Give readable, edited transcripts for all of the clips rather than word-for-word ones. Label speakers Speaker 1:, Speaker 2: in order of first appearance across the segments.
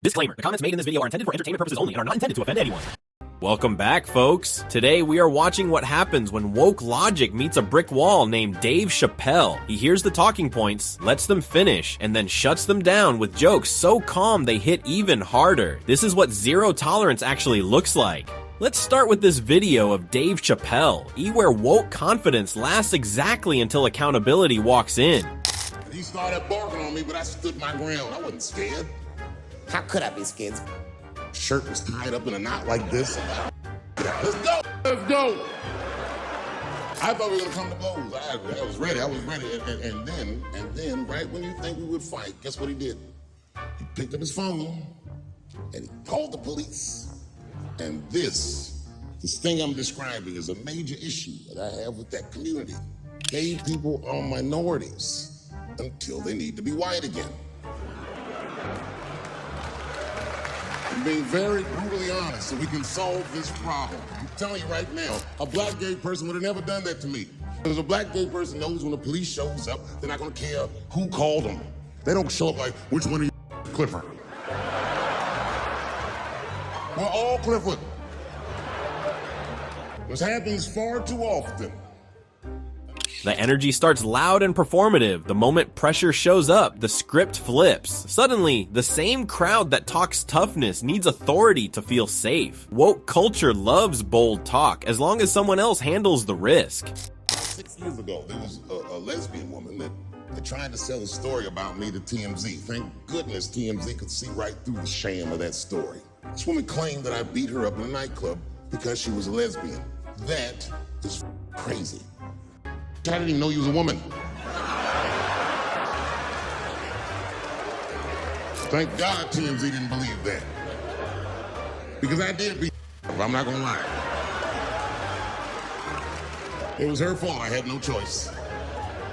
Speaker 1: Disclaimer, the comments made in this video are intended for entertainment purposes only and are not intended to offend anyone.
Speaker 2: Welcome back, folks. Today we are watching what happens when woke logic meets a brick wall named Dave Chappelle. He hears the talking points, lets them finish, and then shuts them down with jokes so calm they hit even harder. This is what zero tolerance actually looks like. Let's start with this video of Dave Chappelle, where woke confidence lasts exactly until accountability walks in.
Speaker 3: He started barking on me, but I stood my ground. I wasn't scared. How could I be scared? Shirt was tied up in a knot like this. Let's go! Let's go! I thought we were gonna come to blows. I was ready. And then, right when you think we would fight, guess what he did? He picked up his phone and he called the police. And this thing I'm describing is a major issue that I have with that community. Gay people are minorities until they need to be white again. I'm being very brutally honest so we can solve this problem. I'm telling you right now, a black gay person would have never done that to me. Because a black gay person knows when the police shows up, they're not gonna care who called them. They don't show up like, which one of you Clifford? We're all Clifford. This happens far too often.
Speaker 2: The energy starts loud and performative. The moment pressure shows up, the script flips. Suddenly, the same crowd that talks toughness needs authority to feel safe. Woke culture loves bold talk as long as someone else handles the risk.
Speaker 3: 6 years ago, there was a lesbian woman that tried to sell a story about me to TMZ. Thank goodness TMZ could see right through the sham of that story. This woman claimed that I beat her up in a nightclub because she was a lesbian. That is crazy. I didn't even know you was a woman. Thank God TMZ didn't believe that. Because I did beat her, I'm not gonna lie. It was her fault, I had no choice.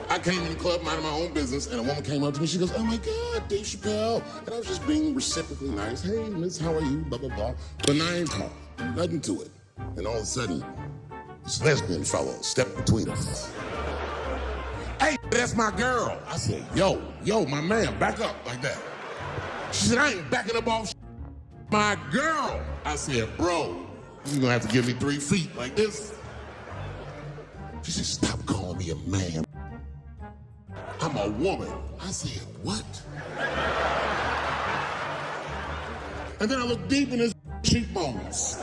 Speaker 3: I came in the club minding my own business and a woman came up to me, she goes, "Oh my God, Dave Chappelle." And I was just being reciprocally nice. "Hey, miss, how are you?" Blah, blah, blah. Benign talk, nothing to it. And all of a sudden, this lesbian fellow stepped between us. "Hey, that's my girl." I said, yo, my man, back up like that. She said, "I ain't backing up off my girl." I said, "Bro, you're gonna have to give me 3 feet like this." She said, "Stop calling me a man. I'm a woman." I said, "What?" And then I looked deep in his cheekbones.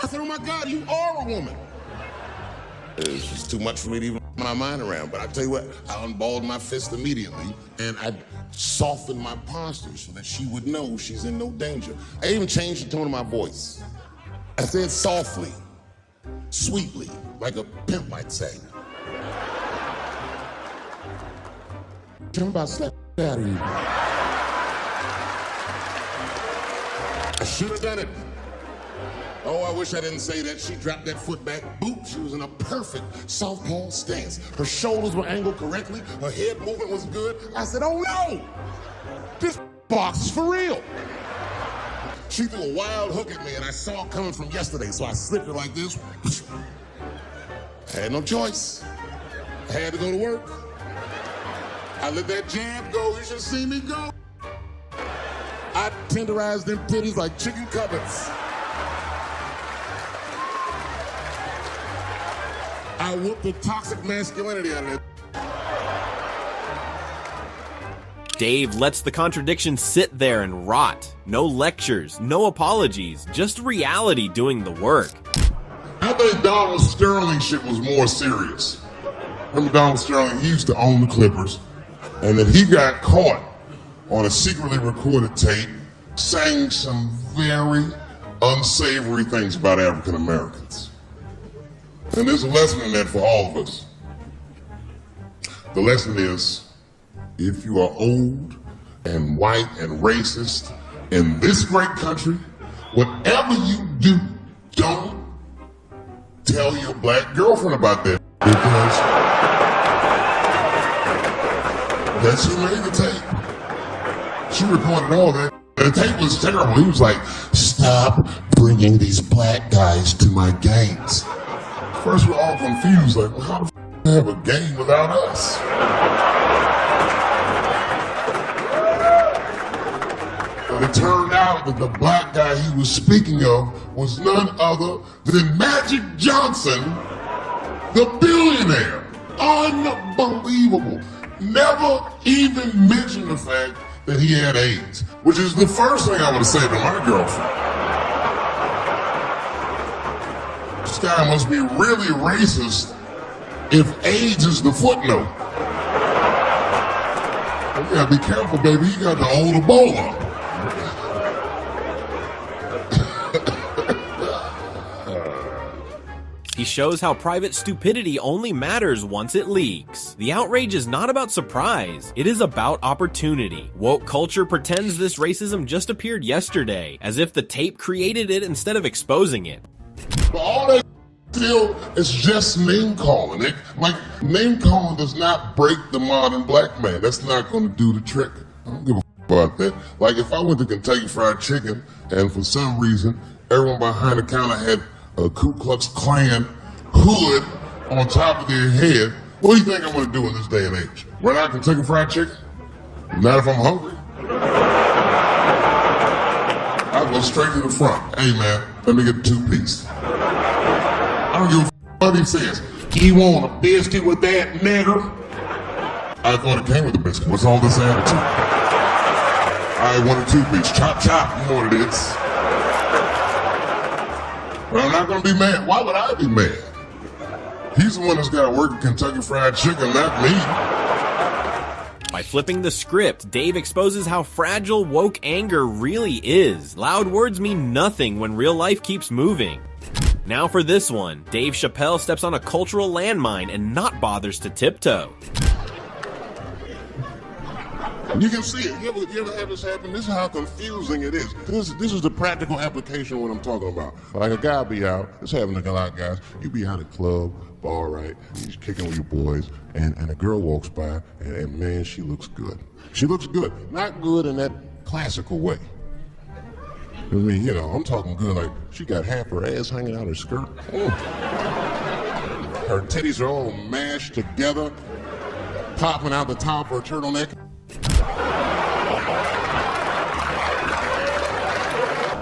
Speaker 3: I said, "Oh my God, you are a woman." It's just too much for me to even wrap my mind around. But I tell you what, I unballed my fist immediately and I softened my posture so that she would know she's in no danger. I even changed the tone of my voice. I said softly, sweetly, like a pimp might say. "I'm about to slap out of you." I should have done it. Oh, I wish I didn't say that. She dropped that foot back. Boop, she was in a perfect southpaw stance. Her shoulders were angled correctly. Her head movement was good. I said, "Oh no, this box is for real." She threw a wild hook at me and I saw it coming from yesterday, so I slipped it like this. I had no choice. I had to go to work. I let that jab go. You should see me go. I tenderized them titties like chicken cutlets. I whooped the toxic masculinity out of it.
Speaker 2: Dave lets the contradiction sit there and rot. No lectures, no apologies, just reality doing the work.
Speaker 3: I think Donald Sterling shit was more serious. Remember Donald Sterling, he used to own the Clippers, and then he got caught on a secretly recorded tape saying some very unsavory things about African Americans. And there's a lesson in that for all of us. The lesson is, if you are old and white and racist in this great country, whatever you do, don't tell your black girlfriend about that, because that's who made the tape. She recorded all that. The tape was terrible. He was like, "Stop bringing these black guys to my games." First, we're all confused, like, well, how the f have a game without us? It turned out that the black guy he was speaking of was none other than Magic Johnson, the billionaire. Unbelievable. Never even mentioned the fact that he had AIDS, which is the first thing I would have said to my girlfriend. This guy must be really racist if AIDS is the footnote. You gotta be careful, baby. You got the old Ebola.
Speaker 2: He shows how private stupidity only matters once it leaks. The outrage is not about surprise, it is about opportunity. Woke culture pretends this racism just appeared yesterday, as if the tape created it instead of exposing it.
Speaker 3: But all that still is just name calling. Like, name calling does not break the modern black man. That's not gonna do the trick. I don't give a about that. Like, if I went to Kentucky Fried Chicken and for some reason everyone behind the counter had a Ku Klux Klan hood on top of their head, what do you think I'm going to do in this day and age? Run out Kentucky Fried Chicken? Not if I'm hungry. I'll go straight to the front. Hey man, let me get a 2-piece. I don't give a what he says. You want a biscuit with that, nigger? I thought it came with a biscuit. What's all this attitude? I want a 2-piece. Chop chop, you know what it is. But I'm not going to be mad. Why would I be mad? He's the one that's got to work at Kentucky Fried Chicken, not me.
Speaker 2: By flipping the script, Dave exposes how fragile woke anger really is. Loud words mean nothing when real life keeps moving. Now for this one, Dave Chappelle steps on a cultural landmine and not bothers to tiptoe.
Speaker 3: You can see it. You ever have this happen? This is how confusing it is. This is the practical application of what I'm talking about. Like a guy be out, it's happening to a lot of guys. You be out at a club, bar, right? He's kicking with your boys, and a girl walks by, and man, she looks good. She looks good. Not good in that classical way. I mean, you know, I'm talking good like she got half her ass hanging out her skirt. Her titties are all mashed together, popping out the top of her turtleneck.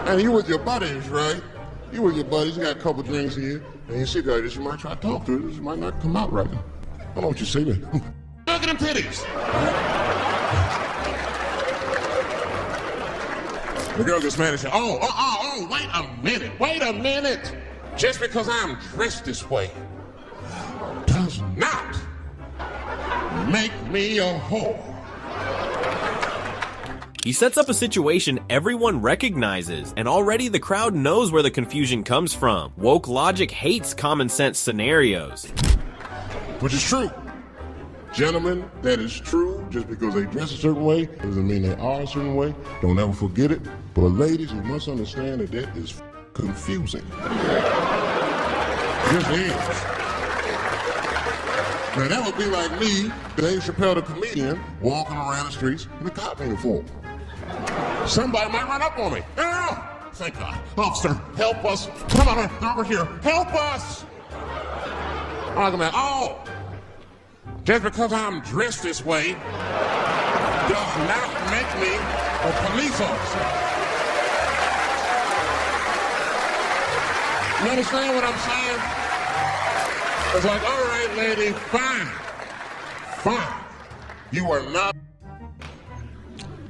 Speaker 3: And you with your buddies, right? You with your buddies, you got a couple drinks here, and you sit there, you might try to talk to her, this might not come out right. I don't know what you say, man. Look at them titties. The girl gets mad and says, oh, wait a minute. Just because I'm dressed this way does not make me a whore.
Speaker 2: He sets up a situation everyone recognizes, and already the crowd knows where the confusion comes from. Woke logic hates common sense scenarios.
Speaker 3: Which is true. Gentlemen, that is true. Just because they dress a certain way doesn't mean they are a certain way. Don't ever forget it. But ladies, you must understand that that is confusing. It is. Now that would be like me, Dave Chappelle the comedian, walking around the streets in a cop uniform. Somebody might run up on me. Oh, thank God. Officer, help us. Come on, over here. Help us. I'm like, oh, just because I'm dressed this way does not make me a police officer. You understand what I'm saying? It's like, all right, lady, fine. You are not,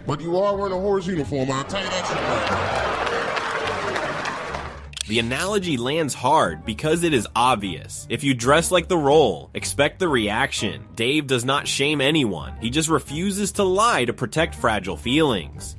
Speaker 3: but you are wearing a horse uniform, I'll tell you that shit.
Speaker 2: The analogy lands hard because it is obvious. If you dress like the role, expect the reaction. Dave does not shame anyone. He just refuses to lie to protect fragile feelings.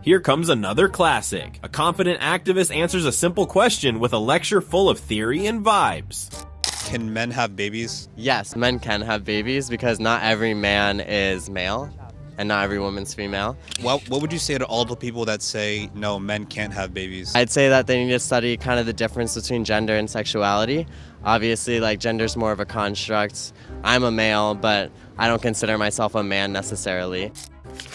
Speaker 2: Here comes another classic. A confident activist answers a simple question with a lecture full of theory and vibes.
Speaker 4: Can men have babies?
Speaker 5: Yes, men can have babies because not every man is male and not every woman's female.
Speaker 4: What would you say to all the people that say, no, men can't have babies?
Speaker 5: I'd say that they need to study kind of the difference between gender and sexuality. Obviously, like, gender's more of a construct. I'm a male, but I don't consider myself a man necessarily.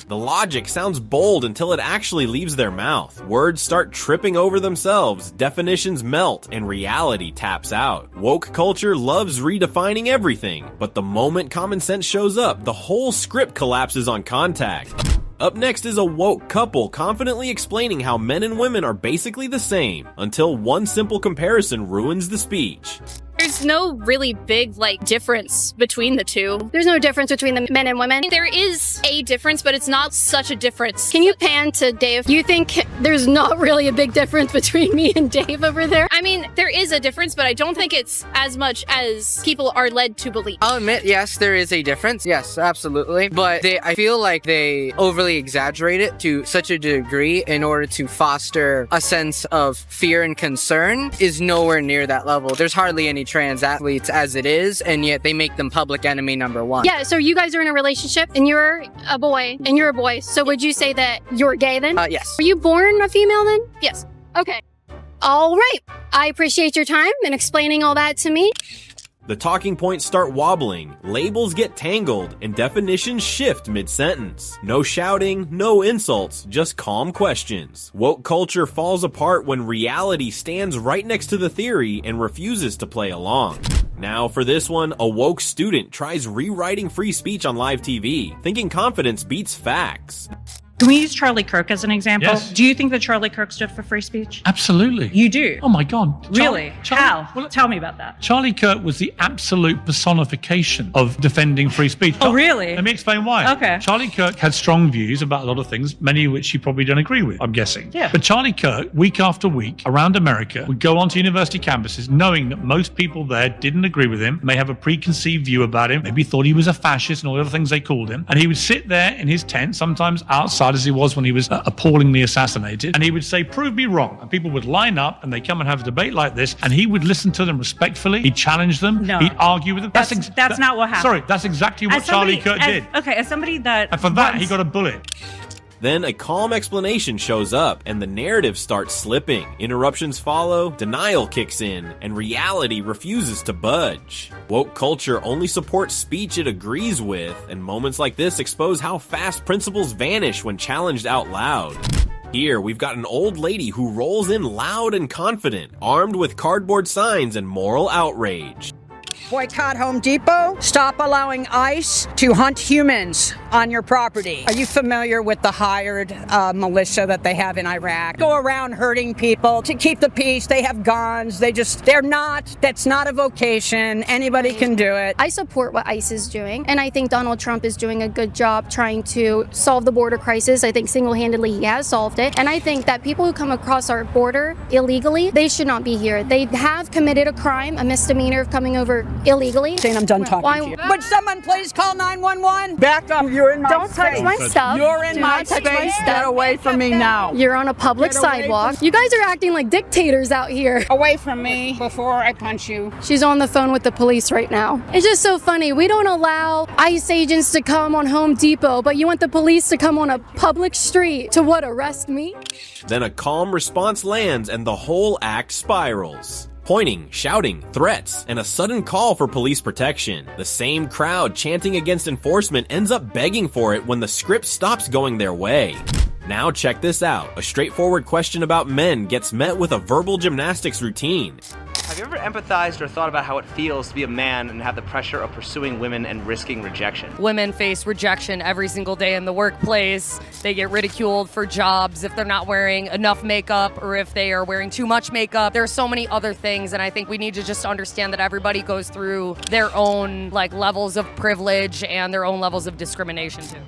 Speaker 2: The logic sounds bold until it actually leaves their mouth. Words start tripping over themselves, definitions melt, and reality taps out. Woke culture loves redefining everything, but the moment common sense shows up, the whole script collapses on contact. Up next is a woke couple confidently explaining how men and women are basically the same, until one simple comparison ruins the speech.
Speaker 6: There's no really big, difference between the two.
Speaker 7: There's no difference between the men and women.
Speaker 6: There is a difference, but it's not such a difference.
Speaker 7: Can you pan to Dave? You think there's not really a big difference between me and Dave over there?
Speaker 6: I mean, there is a difference, but I don't think it's as much as people are led to believe.
Speaker 8: I'll admit, yes, there is a difference. Yes, absolutely. But I feel like they overly exaggerate it to such a degree in order to foster a sense of fear and concern is nowhere near that level. There's hardly any trans athletes as it is, and yet they make them public enemy number one.
Speaker 7: Yeah, so you guys are in a relationship, and you're a boy, and you're a boy. So would you say that you're gay then?
Speaker 8: Yes.
Speaker 7: Were you born a female then?
Speaker 6: Yes.
Speaker 7: Okay. All right. I appreciate your time and explaining all that to me.
Speaker 2: The talking points start wobbling, labels get tangled, and definitions shift mid-sentence. No shouting, no insults, just calm questions. Woke culture falls apart when reality stands right next to the theory and refuses to play along. Now for this one, a woke student tries rewriting free speech on live TV, thinking confidence beats facts.
Speaker 9: Can we use Charlie Kirk as an example?
Speaker 10: Yes.
Speaker 9: Do you think that Charlie Kirk stood for free speech?
Speaker 10: Absolutely.
Speaker 9: You do?
Speaker 10: Oh my God.
Speaker 9: Really? How?
Speaker 10: Well,
Speaker 9: Tell me about that.
Speaker 10: Charlie Kirk was the absolute personification of defending free speech.
Speaker 9: Oh, really?
Speaker 10: Let me explain why.
Speaker 9: Okay.
Speaker 10: Charlie Kirk had strong views about a lot of things, many of which you probably don't agree with, I'm guessing.
Speaker 9: Yeah.
Speaker 10: But Charlie Kirk, week after week, around America, would go onto university campuses knowing that most people there didn't agree with him, may have a preconceived view about him, maybe thought he was a fascist and all the other things they called him. And he would sit there in his tent, sometimes outside as he was when he was appallingly assassinated, and he would say, prove me wrong. And people would line up and they come and have a debate like this, and he would listen to them respectfully. He'd challenge them.
Speaker 9: No.
Speaker 10: He'd argue with them.
Speaker 9: That's not what happened.
Speaker 10: Sorry, that's exactly what Charlie Kirk did.
Speaker 9: Okay, as somebody that...
Speaker 10: And for that, he got a bullet.
Speaker 2: Then a calm explanation shows up, and the narrative starts slipping. Interruptions follow, denial kicks in, and reality refuses to budge. Woke culture only supports speech it agrees with, and moments like this expose how fast principles vanish when challenged out loud. Here, we've got an old lady who rolls in loud and confident, armed with cardboard signs and moral outrage.
Speaker 11: Boycott Home Depot. Stop allowing ICE to hunt humans on your property. Are you familiar with the hired militia that they have in Iraq? Go around hurting people to keep the peace. They have guns. That's not a vocation. Anybody can do it.
Speaker 7: I support what ICE is doing, and I think Donald Trump is doing a good job trying to solve the border crisis. I think single-handedly he has solved it, and I think that people who come across our border illegally, they should not be here. They have committed a crime, a misdemeanor of coming over illegally.
Speaker 11: Jane, I'm done talking to you. Would someone please call 911? Back up. You're in my
Speaker 7: Don't touch
Speaker 11: space.
Speaker 7: my stuff.
Speaker 11: You're in
Speaker 7: Do
Speaker 11: my
Speaker 7: not touch
Speaker 11: space.
Speaker 7: my stuff.
Speaker 11: Get away from me now.
Speaker 7: You're on a public
Speaker 11: Get away
Speaker 7: sidewalk.
Speaker 11: from-
Speaker 7: You guys are acting like dictators out here.
Speaker 11: Away from me before I punch you.
Speaker 7: She's on the phone with the police right now. It's just so funny. We don't allow ICE agents to come on Home Depot, but you want the police to come on a public street to what, arrest me?
Speaker 2: Then a calm response lands and the whole act spirals. Pointing, shouting, threats, and a sudden call for police protection. The same crowd chanting against enforcement ends up begging for it when the script stops going their way. Now check this out. A straightforward question about men gets met with a verbal gymnastics routine.
Speaker 12: Have you ever empathized or thought about how it feels to be a man and have the pressure of pursuing women and risking rejection?
Speaker 13: Women face rejection every single day in the workplace. They get ridiculed for jobs if they're not wearing enough makeup or if they are wearing too much makeup. There are so many other things, and I think we need to just understand that everybody goes through their own levels of privilege and their own levels of discrimination too.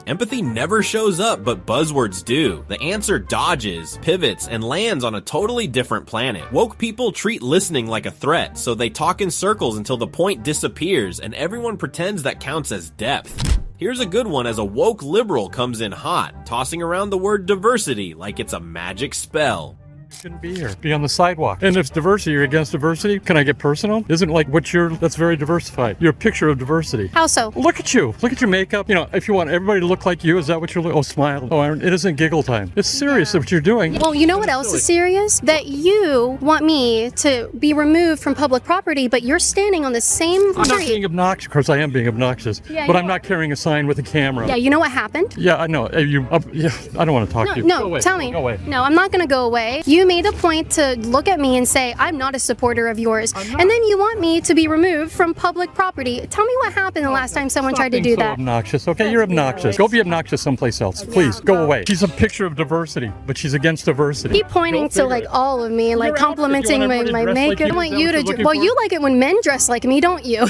Speaker 2: Empathy never shows up, but buzzwords do. The answer dodges, pivots, and lands on a totally different planet. Woke people treat listening like a threat, so they talk in circles until the point disappears, and everyone pretends that counts as depth. Here's a good one as a woke liberal comes in hot, tossing around the word diversity like it's a magic spell.
Speaker 14: Shouldn't be here. Be on the sidewalk. And if diversity, you're against diversity, can I get personal? Isn't like that's very diversified. You're a picture of diversity.
Speaker 7: How so?
Speaker 14: Look at you. Look at your makeup. You know, if you want everybody to look like you, is that what you're oh, smile. Oh, it isn't giggle time. It's serious what you're doing.
Speaker 7: Well, you know what else is serious? That you want me to be removed from public property, but you're standing on the same
Speaker 14: I'm not
Speaker 7: street.
Speaker 14: being obnoxious. Of course, I am being obnoxious.
Speaker 7: Yeah,
Speaker 14: but
Speaker 7: you
Speaker 14: I'm not carrying a sign with a camera.
Speaker 7: Yeah, you know what happened?
Speaker 14: Yeah, I know. I don't want to talk to you.
Speaker 7: No,
Speaker 14: Go away.
Speaker 7: tell me.
Speaker 14: Go away.
Speaker 7: No, I'm not going to go away. You made a point to look at me and say, I'm not a supporter of yours. And then you want me to be removed from public property. Tell me what happened the last time someone tried to do that.
Speaker 14: Obnoxious. Okay, you're obnoxious. Go be obnoxious someplace else. Please, go away. She's a picture of diversity, but she's against diversity.
Speaker 7: Keep pointing to like all of me and like complimenting my makeup. I want you to well, you like it when men dress like me, don't you?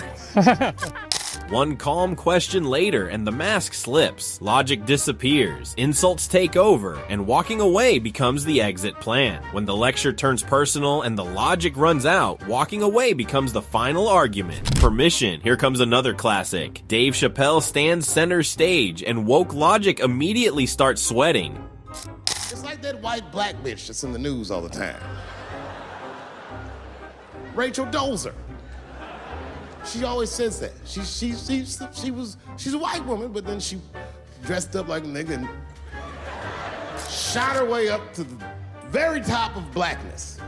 Speaker 2: One calm question later, and the mask slips. Logic disappears, insults take over, and walking away becomes the exit plan. When the lecture turns personal and the logic runs out, walking away becomes the final argument. Permission. Here comes another classic. Dave Chappelle stands center stage, and woke logic immediately starts sweating.
Speaker 3: It's like that white black bitch that's in the news all the time. Rachel Dozer. She always says that. She's a white woman, but then she dressed up like a nigga and shot her way up to the very top of blackness.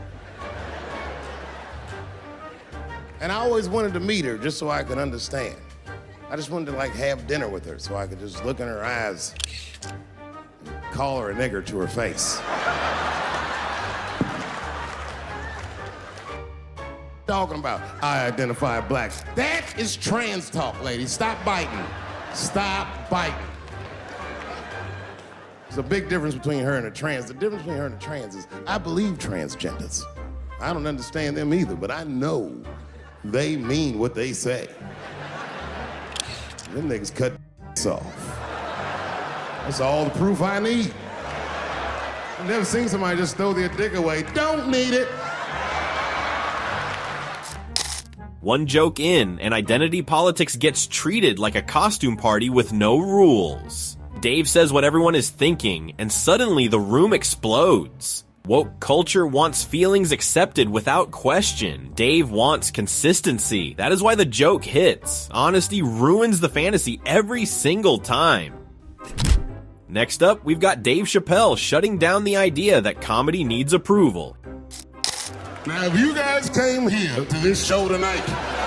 Speaker 3: And I always wanted to meet her just so I could understand. I just wanted to like have dinner with her so I could just look in her eyes and call her a nigger to her face. Talking about I identify black. That is trans talk, ladies. Stop biting. Stop biting. There's a big difference between her and a trans. The difference between her and a trans is I believe transgenders. I don't understand them either, but I know they mean what they say. Them niggas cut off. That's all the proof I need. I've never seen somebody just throw their dick away. Don't need it.
Speaker 2: One joke in, and identity politics gets treated like a costume party with no rules. Dave says what everyone is thinking, and suddenly the room explodes. Woke culture wants feelings accepted without question. Dave wants consistency. That is why the joke hits. Honesty ruins the fantasy every single time. Next up, we've got Dave Chappelle shutting down the idea that comedy needs approval.
Speaker 3: Now, if you guys came here to this show tonight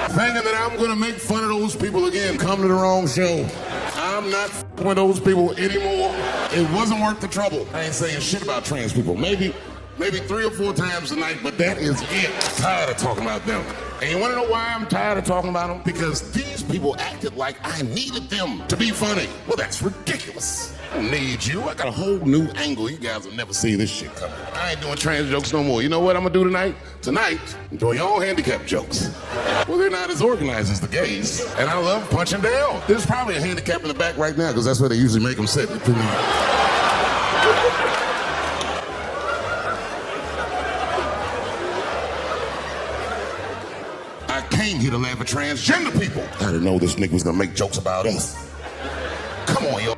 Speaker 3: thinking that I'm gonna make fun of those people again, come to the wrong show. I'm not f***ing with those people anymore. It wasn't worth the trouble. I ain't saying shit about trans people. Maybe 3 or 4 times a night, but that is it. I'm tired of talking about them. And you wanna know why I'm tired of talking about them? Because these people acted like I needed them to be funny. Well, that's ridiculous. I don't need you. I got a whole new angle. You guys will never see this shit coming. I ain't doing trans jokes no more. You know what I'm gonna do tonight? Tonight, I'm doing your own handicap jokes. Well, they're not as organized as the gays. And I love punching down. There's probably a handicap in the back right now, because that's where they usually make them sit. I came here to laugh at transgender people. I didn't know this nigga was gonna make jokes about us. Come on, yo.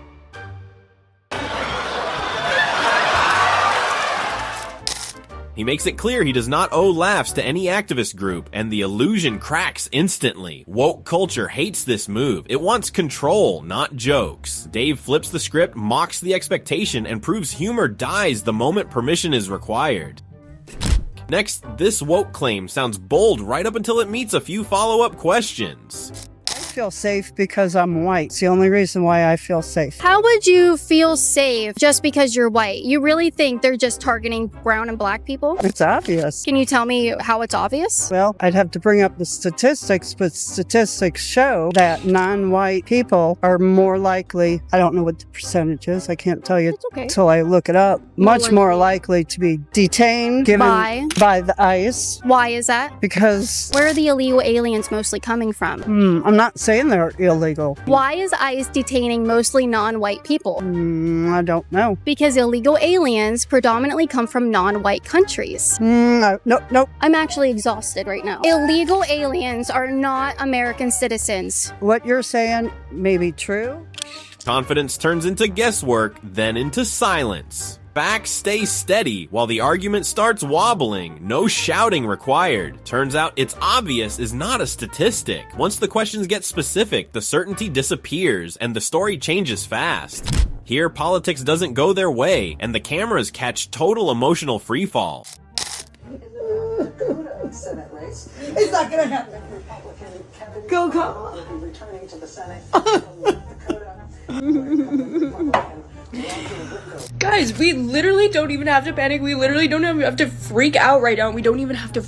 Speaker 2: He makes it clear he does not owe laughs to any activist group, and the illusion cracks instantly. Woke culture hates this move. It wants control, not jokes. Dave flips the script, mocks the expectation, and proves humor dies the moment permission is required. Next, this woke claim sounds bold right up until it meets a few follow-up questions.
Speaker 15: I feel safe because I'm white. It's the only reason why I feel safe.
Speaker 7: How would you feel safe just because you're white? You really think they're just targeting brown and black people?
Speaker 15: It's obvious.
Speaker 7: Can you tell me how it's obvious?
Speaker 15: Well, I'd have to bring up the statistics, but statistics show that non-white people are more likely, I don't know what the percentage is, I can't tell you until I look it up, much more likely to be detained by the ICE.
Speaker 7: Why is that?
Speaker 15: Because...
Speaker 7: Where are the illegal aliens mostly coming from?
Speaker 15: I'm not saying they're illegal.
Speaker 7: Why is ICE detaining mostly non-white people?
Speaker 15: I don't know.
Speaker 7: Because illegal aliens predominantly come from non-white countries.
Speaker 15: Nope.
Speaker 7: I'm actually exhausted right now. Illegal aliens are not American citizens.
Speaker 15: What you're saying may be true.
Speaker 2: Confidence turns into guesswork, then into silence. Facts stay steady while the argument starts wobbling. No shouting required. Turns out it's obvious is not a statistic. Once the questions get specific, the certainty disappears and the story changes fast. Here, politics doesn't go their way, and the cameras catch total emotional freefall.
Speaker 16: Senate race. It's not going to happen. Go, Kamala. Returning to the Senate.
Speaker 17: Guys, we literally don't even have to panic. We literally don't even have to freak out right now. We don't even have to,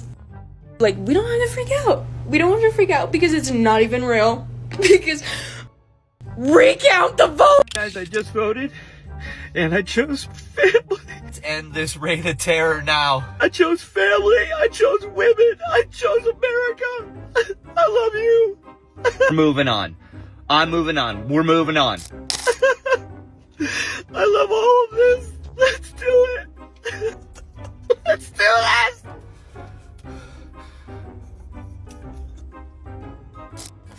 Speaker 17: we don't have to freak out. We don't have to freak out because it's not even real. Because, recount the vote!
Speaker 18: Guys, I just voted, and I chose family. Let's end this reign of terror now. I chose family, I chose women, I chose America. I love you.
Speaker 12: We're moving on. I'm moving on. We're moving on.
Speaker 18: I love all of this. Let's do it. Let's do this.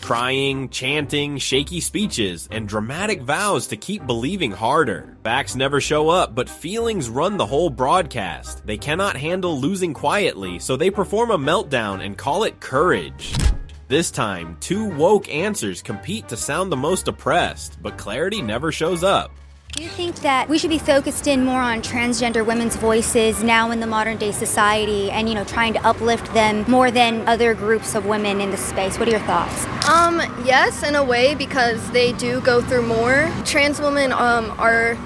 Speaker 2: Crying, chanting, shaky speeches, and dramatic vows to keep believing harder. Facts never show up, but feelings run the whole broadcast. They cannot handle losing quietly, so they perform a meltdown and call it courage. This time, two woke answers compete to sound the most oppressed, but clarity never shows up.
Speaker 19: Do you think that we should be focused in more on transgender women's voices now in the modern day society and, trying to uplift them more than other groups of women in the space? What are your thoughts?
Speaker 20: Yes, in a way, because they do go through more. Trans women are,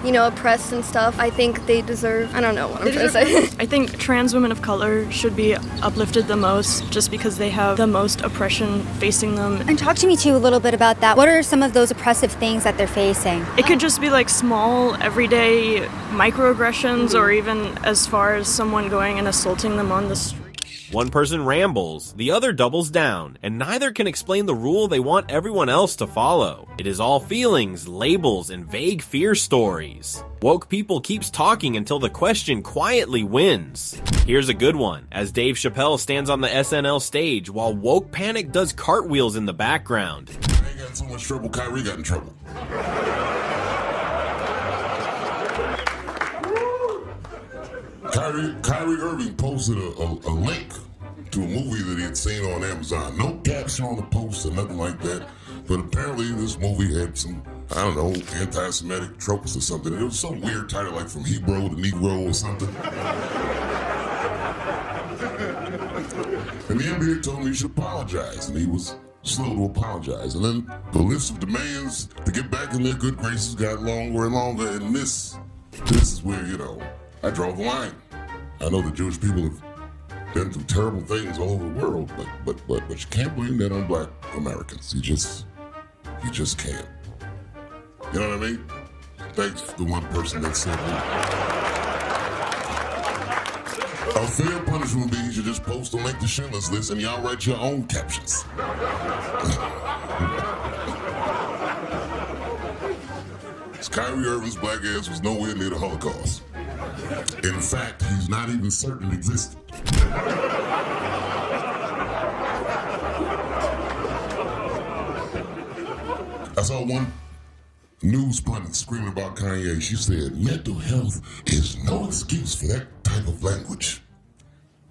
Speaker 20: oppressed and stuff. I think they deserve, I don't know what I'm trying to say.
Speaker 17: I think trans women of color should be uplifted the most just because they have the most oppression facing them.
Speaker 19: And talk to me too a little bit about that. What are some of those oppressive things that they're facing?
Speaker 17: It could just be small, everyday microaggressions, or even as far as someone going and assaulting them on the street.
Speaker 2: One person rambles, the other doubles down, and neither can explain the rule they want everyone else to follow. It is all feelings, labels, and vague fear stories. Woke people keeps talking until the question quietly wins. Here's a good one, as Dave Chappelle stands on the SNL stage while woke panic does cartwheels in the background.
Speaker 3: I ain't got so much trouble, Kyrie got in trouble. Kyrie Irving posted a link to a movie that he had seen on Amazon. No caption on the post or nothing like that. But apparently this movie had some, anti-Semitic tropes or something. It was some weird title, like From Hebrew to Negro or something. And the NBA told him he should apologize, and he was slow to apologize. And then the list of demands to get back in their good graces got longer and longer, and this is where, I draw the line. I know the Jewish people have done some terrible things all over the world, but you can't blame that on black Americans. You just can't. You know what I mean? Thanks to the one person that said that. A fair punishment would be you should just post a link to Schindler's List and y'all write your own captions. Kyrie Irving's black ass was nowhere near the Holocaust. In fact, he's not even certain it existed. I saw one news pundit screaming about Kanye. She said, mental health is no excuse for that type of language.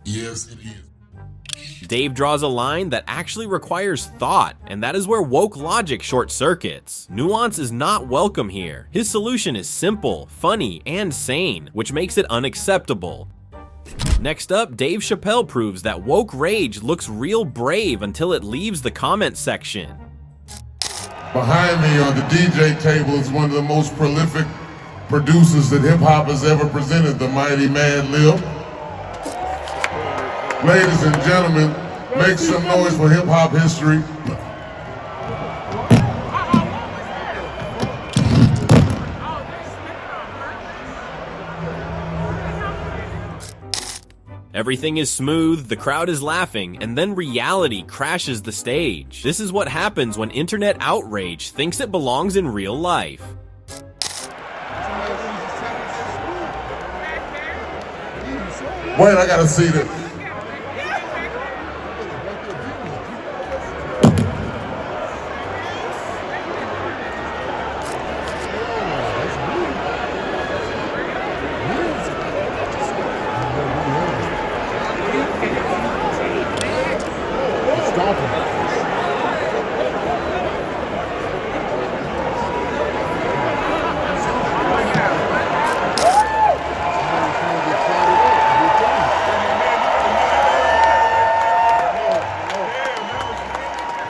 Speaker 3: Yes, it is.
Speaker 2: Dave draws a line that actually requires thought, and that is where woke logic short circuits. Nuance is not welcome here. His solution is simple, funny, and sane, which makes it unacceptable. Next up, Dave Chappelle proves that woke rage looks real brave until it leaves the comment section.
Speaker 3: Behind me on the DJ table is one of the most prolific producers that hip-hop has ever presented, the mighty Mad Lib. Ladies and gentlemen, make some noise for hip-hop history.
Speaker 2: Everything is smooth, the crowd is laughing, and then reality crashes the stage. This is what happens when internet outrage thinks it belongs in real life.
Speaker 3: Wait, I gotta see this.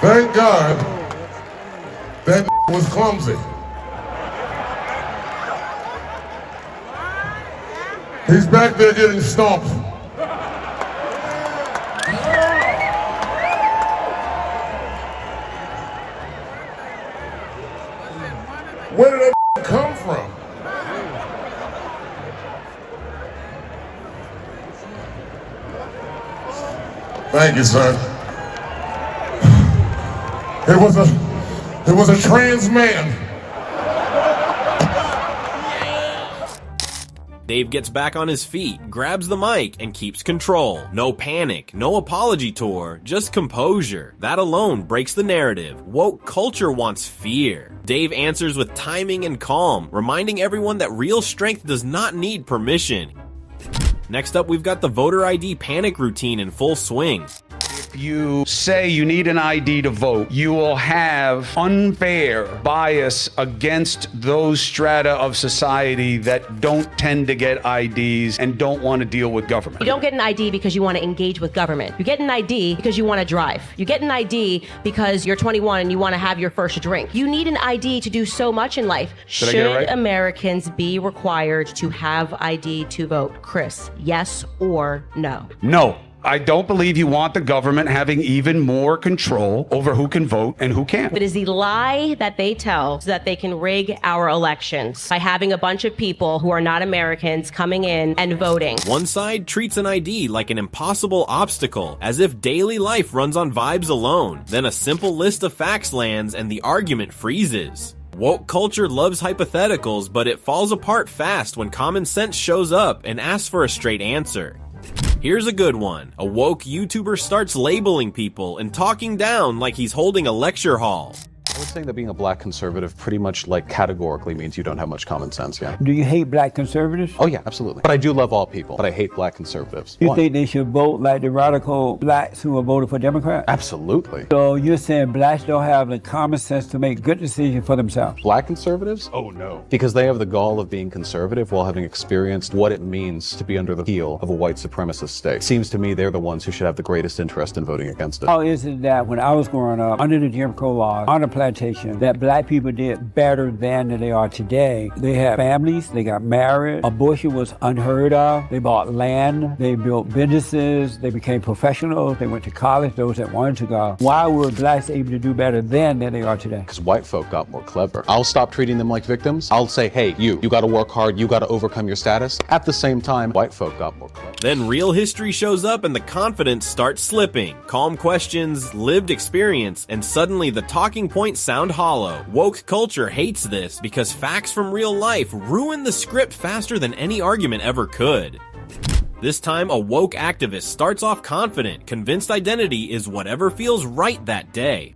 Speaker 3: Thank God that was clumsy. He's back there getting stomped. Where did that come from? Thank you, sir. It was a trans man.
Speaker 2: Dave gets back on his feet, grabs the mic, and keeps control. No panic, no apology tour, just composure. That alone breaks the narrative. Woke culture wants fear. Dave answers with timing and calm, reminding everyone that real strength does not need permission. Next up, we've got the voter ID panic routine in full swing.
Speaker 21: If you say you need an ID to vote, you will have unfair bias against those strata of society that don't tend to get IDs and don't want to deal with government.
Speaker 22: You don't get an ID because you want to engage with government. You get an ID because you want to drive. You get an ID because you're 21 and you want to have your first drink. You need an ID to do so much in life.
Speaker 21: Did I get it right?
Speaker 22: Should Americans be required to have ID to vote? Chris, yes or no?
Speaker 21: No. I don't believe you want the government having even more control over who can vote and who can't.
Speaker 22: It is the lie that they tell so that they can rig our elections by having a bunch of people who are not Americans coming in and voting.
Speaker 2: One side treats an ID like an impossible obstacle, as if daily life runs on vibes alone. Then a simple list of facts lands and the argument freezes. Woke culture loves hypotheticals, but it falls apart fast when common sense shows up and asks for a straight answer. Here's a good one. A woke YouTuber starts labeling people and talking down like he's holding a lecture hall.
Speaker 23: I would say that being a black conservative pretty much like categorically means you don't have much common sense, yeah.
Speaker 24: Do you hate black conservatives?
Speaker 23: Oh yeah, absolutely. But I do love all people, but I hate black conservatives.
Speaker 24: You think they should vote like the radical blacks who are voting for Democrats?
Speaker 23: Absolutely.
Speaker 24: So you're saying blacks don't have the common sense to make good decisions for themselves?
Speaker 23: Black conservatives? Oh no. Because they have the gall of being conservative while having experienced what it means to be under the heel of a white supremacist state. Seems to me they're the ones who should have the greatest interest in voting against it.
Speaker 24: How is it that when I was growing up, under the Jim Crow laws, on a plantation, that black people did better than they are today? They had families, they got married, abortion was unheard of, they bought land, they built businesses, they became professionals, they went to college, those that wanted to go. Why were blacks able to do better then than they are today?
Speaker 23: Because white folk got more clever. I'll stop treating them like victims. I'll say, hey, you got to work hard, you got to overcome your status. At the same time, white folk got more clever.
Speaker 2: Then real history shows up and the confidence starts slipping. Calm questions, lived experience, and suddenly the talking points sound hollow. Woke culture hates this because facts from real life ruin the script faster than any argument ever could. This time, a woke activist starts off confident, convinced identity is whatever feels right that day.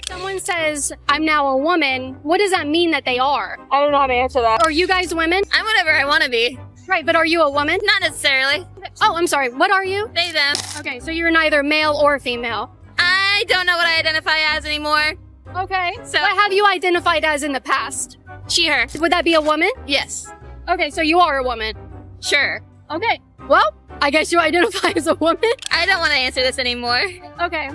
Speaker 7: Someone says, I'm now a woman, what does that mean that they are? I don't know how to answer that. Are you guys women?
Speaker 6: I'm whatever I want to be.
Speaker 7: Right, but are you a woman?
Speaker 6: Not necessarily.
Speaker 7: Oh, I'm sorry. What are you?
Speaker 6: They, them.
Speaker 7: Okay, so you're neither male or female.
Speaker 6: I don't know what I identify as anymore.
Speaker 7: Okay, so what have you identified as in the past?
Speaker 6: She, her.
Speaker 7: Would that be a woman?
Speaker 6: Yes.
Speaker 7: Okay, so you are a woman.
Speaker 6: Sure.
Speaker 7: Okay, well, I guess you identify as a woman.
Speaker 6: I don't want to answer this anymore.
Speaker 7: Okay.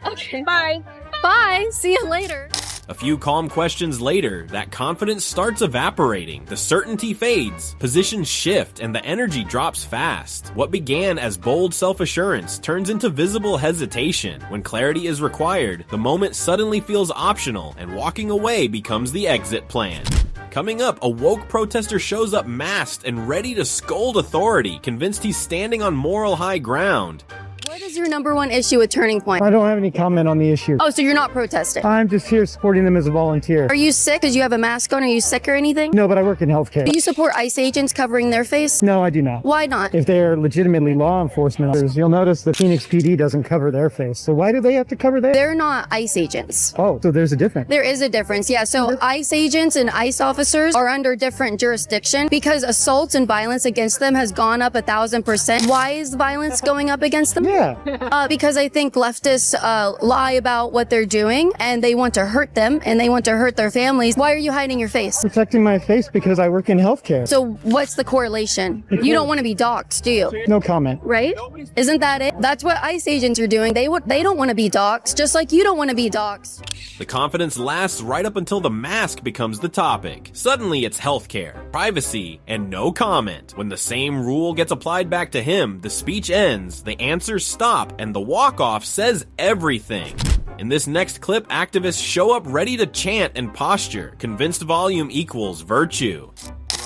Speaker 7: Okay, bye. Bye, see you later.
Speaker 2: A few calm questions later, that confidence starts evaporating, the certainty fades, positions shift, and the energy drops fast. What began as bold self-assurance turns into visible hesitation. When clarity is required, the moment suddenly feels optional, and walking away becomes the exit plan. Coming up, a woke protester shows up masked and ready to scold authority, convinced he's standing on moral high ground.
Speaker 7: What is your number one issue with Turning Point?
Speaker 25: I don't have any comment on the issue.
Speaker 7: Oh, so you're not protesting?
Speaker 25: I'm just here supporting them as a volunteer.
Speaker 7: Are you sick because you have a mask on? Are you sick or anything?
Speaker 25: No, but I work in healthcare.
Speaker 7: Do you support ICE agents covering their face?
Speaker 25: No, I do not.
Speaker 7: Why not?
Speaker 25: If they're legitimately law enforcement officers, you'll notice the Phoenix PD doesn't cover their face. So why do they have to cover theirs?
Speaker 7: They're not ICE agents.
Speaker 25: Oh, so there's a difference.
Speaker 7: There is a difference, yeah. So ICE agents and ICE officers are under different jurisdiction because assaults and violence against them has gone up 1,000%. Why is violence going up against them?
Speaker 25: Yeah,
Speaker 7: Because I think leftists lie about what they're doing, and they want to hurt them, and they want to hurt their families. Why are you hiding your face?
Speaker 25: Protecting my face because I work in healthcare.
Speaker 7: So what's the correlation? You don't want to be doxxed, do you?
Speaker 25: No comment.
Speaker 7: Right? Isn't that it? That's what ICE agents are doing. They don't want to be doxxed, just like you don't want to be doxxed.
Speaker 2: The confidence lasts right up until the mask becomes the topic. Suddenly it's healthcare, privacy, and no comment. When the same rule gets applied back to him, the speech ends, the answers stop, and the walk-off says everything. In this next clip, activists show up ready to chant and posture. Convinced volume equals virtue.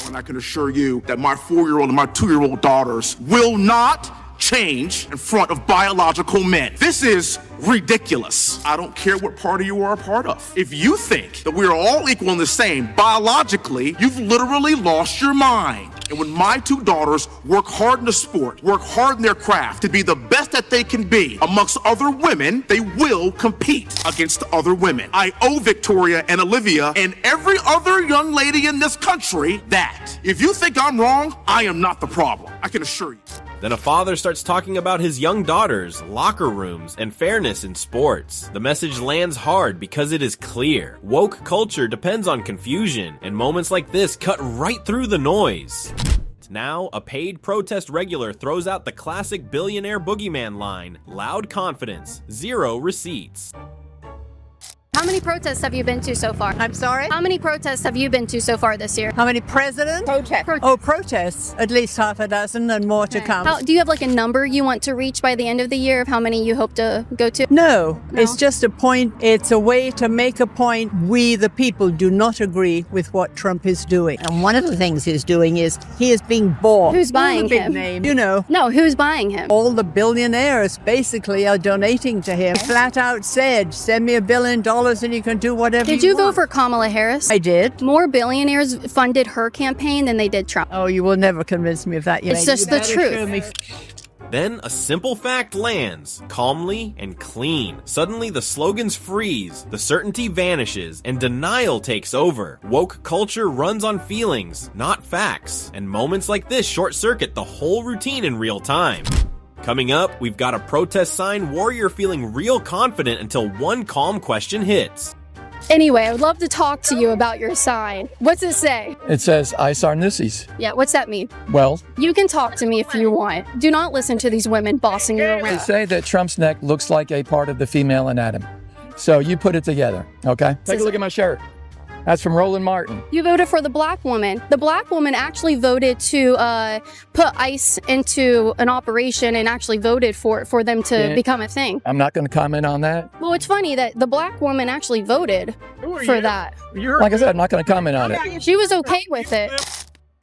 Speaker 3: And I can assure you that my 4-year-old and my 2-year-old daughters will not change in front of biological men. This is ridiculous. I don't care what party you are a part of. If you think that we are all equal and the same biologically, you've literally lost your mind. And when my 2 daughters work hard in the sport, work hard in their craft to be the best that they can be amongst other women, they will compete against other women. I owe Victoria and Olivia and every other young lady in this country that. If you think I'm wrong, I am not the problem. I can assure you.
Speaker 2: Then a father starts talking about his young daughters, locker rooms, and fairness in sports. The message lands hard because it is clear. Woke culture depends on confusion, and moments like this cut right through the noise. Now, a paid protest regular throws out the classic billionaire boogeyman line, loud confidence, 0 receipts.
Speaker 7: How many protests have you been to so far?
Speaker 1: I'm sorry?
Speaker 7: How many protests have you been to so far this year?
Speaker 1: How many presidents? Protests. At least half a dozen and more to come.
Speaker 7: Do you have like a number you want to reach by the end of the year of how many you hope to go to?
Speaker 1: No, it's just a point. It's a way to make a point. We, the people, do not agree with what Trump is doing. And one of the things he's doing is he is being bought.
Speaker 7: Who's buying
Speaker 1: big
Speaker 7: him?
Speaker 1: Name, you know.
Speaker 7: No, who's buying him?
Speaker 1: All the billionaires basically are donating to him. Flat out said, send me $1 billion and you can do whatever
Speaker 7: Did you vote for Kamala Harris?
Speaker 1: I did.
Speaker 7: More billionaires funded her campaign than they did Trump.
Speaker 1: Oh, you will never convince me of that.
Speaker 7: It's just the truth.
Speaker 2: Then a simple fact lands, calmly and clean. Suddenly the slogans freeze, the certainty vanishes, and denial takes over. Woke culture runs on feelings, not facts. And moments like this short-circuit the whole routine in real time. Coming up, we've got a protest sign warrior feeling real confident until one calm question hits.
Speaker 7: Anyway, I would love to talk to you about your sign. What's it say?
Speaker 4: It says, I Sarnisses.
Speaker 7: Yeah, what's that mean?
Speaker 4: Well,
Speaker 7: you can talk to me if you want. Do not listen to these women bossing you around.
Speaker 4: they say that Trump's neck looks like a part of the female anatomy. So you put it together, okay? Take a look at my shirt. That's from Roland Martin.
Speaker 7: You voted for the black woman. The black woman actually voted to put ICE into an operation and actually voted for them to become a thing.
Speaker 4: I'm not going to comment on that.
Speaker 7: Well, it's funny that the black woman actually voted for that.
Speaker 4: Like I said, I'm not going to comment on it.
Speaker 7: She was okay with it.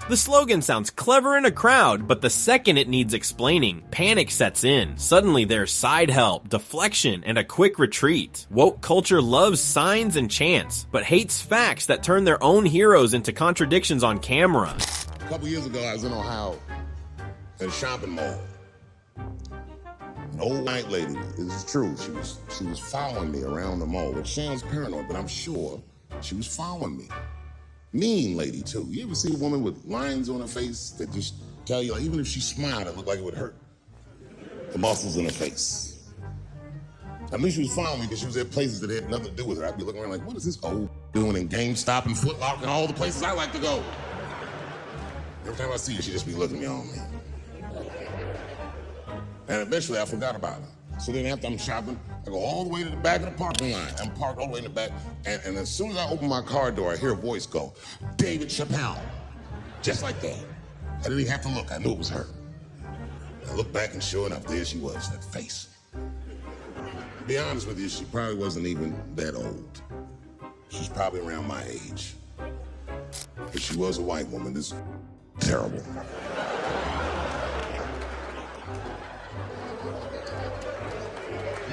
Speaker 2: The slogan sounds clever in a crowd, but the second it needs explaining, panic sets in. Suddenly there's side help, deflection, and a quick retreat. Woke culture loves signs and chants, but hates facts that turn their own heroes into contradictions on camera.
Speaker 3: A couple years ago, I was in Ohio, at a shopping mall. An old white lady, this is true, she was following me around the mall, which sounds paranoid, but I'm sure she was following me. Mean lady, too. You ever see a woman with lines on her face that just tell you, like, even if she smiled, it looked like it would hurt the muscles in her face? I knew she was following me because she was at places that had nothing to do with her. I'd be looking around like, what is this old doing in GameStop and Foot Locker and all the places I like to go? Every time I see her, she just be looking me on me. And eventually I forgot about her. So then after I'm shopping, I go all the way to the back of the parking lot. I'm parked all the way in the back. And as soon as I open my car door, I hear a voice go, David Chappelle. Just like that. I didn't even have to look. I knew it was her. I looked back and sure enough, there she was, that face. To be honest with you, she probably wasn't even that old. She's probably around my age. If she was a white woman, this is terrible.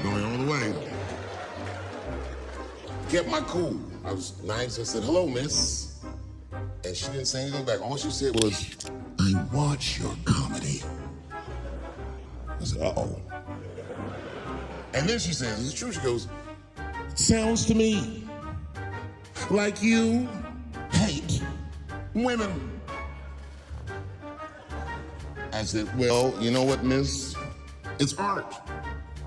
Speaker 3: Going all the way. Kept my cool. I was nice. I said, hello, miss. And she didn't say anything back. All she said was, I watch your comedy. I said, uh-oh. And then she says, it's true. She goes, it sounds to me like you hate women. I said, well, you know what, miss? It's art.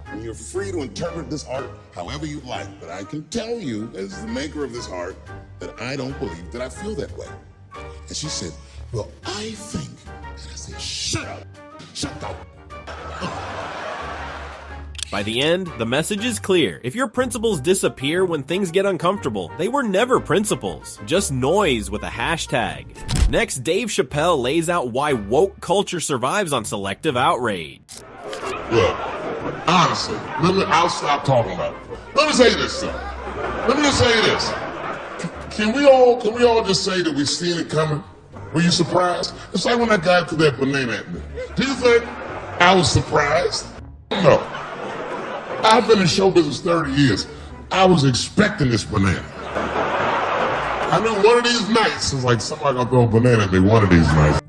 Speaker 3: and you're free to interpret this art however you like. But I can tell you, as the maker of this art, that I don't believe that I feel that way. And she said, well, I think. And I said, shut up. Shut up.
Speaker 2: By the end, the message is clear. If your principles disappear when things get uncomfortable, they were never principles, just noise with a hashtag. Next, Dave Chappelle lays out why woke culture survives on selective outrage.
Speaker 3: Look, honestly, I'll stop talking about it. Let me say this, though. Let me just say this. Can we all just say that we've seen it coming? Were you surprised? It's like when that guy threw that banana at me. Do you think I was surprised? No. I've been in show business 30 years. I was expecting this banana. I knew one of these nights, it's like somebody gonna throw a banana at me one of these nights.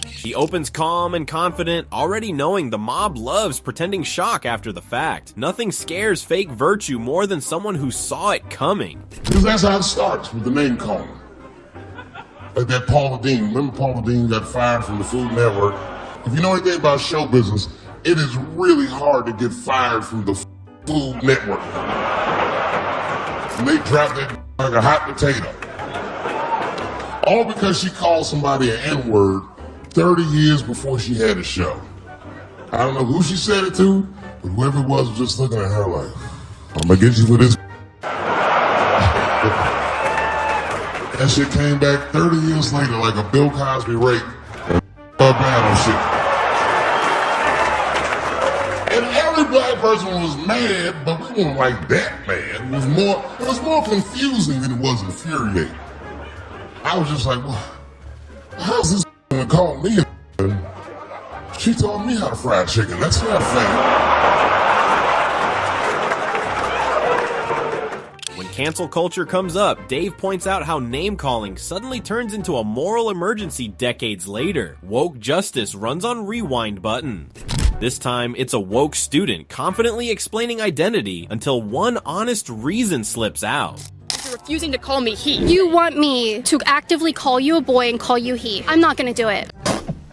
Speaker 2: She opens calm and confident, already knowing the mob loves pretending shock after the fact. Nothing scares fake virtue more than someone who saw it coming.
Speaker 3: Because that's how it starts, with the name calling. Like that Paula Deen. Remember Paula Deen got fired from the Food Network? If you know anything about show business, it is really hard to get fired from the Food Network. And they dropped it like a hot potato. All because she called somebody an N-word 30 years before she had a show. I don't know who she said it to, but whoever it was just looking at her like, I'm gonna get you for this. That shit came back 30 years later like a Bill Cosby rape and battle shit. And every black person was mad, but we weren't like that mad. It was more confusing than it was infuriating. I was just like, well, how's this gonna call me? She taught me how to fry chicken. That's not fair.
Speaker 2: When cancel culture comes up, Dave points out how name-calling suddenly turns into a moral emergency decades later. Woke justice runs on rewind button. This time, it's a woke student confidently explaining identity until one honest reason slips out.
Speaker 6: You're refusing to call me he.
Speaker 7: You want me to actively call you a boy and call you he. I'm not gonna do it.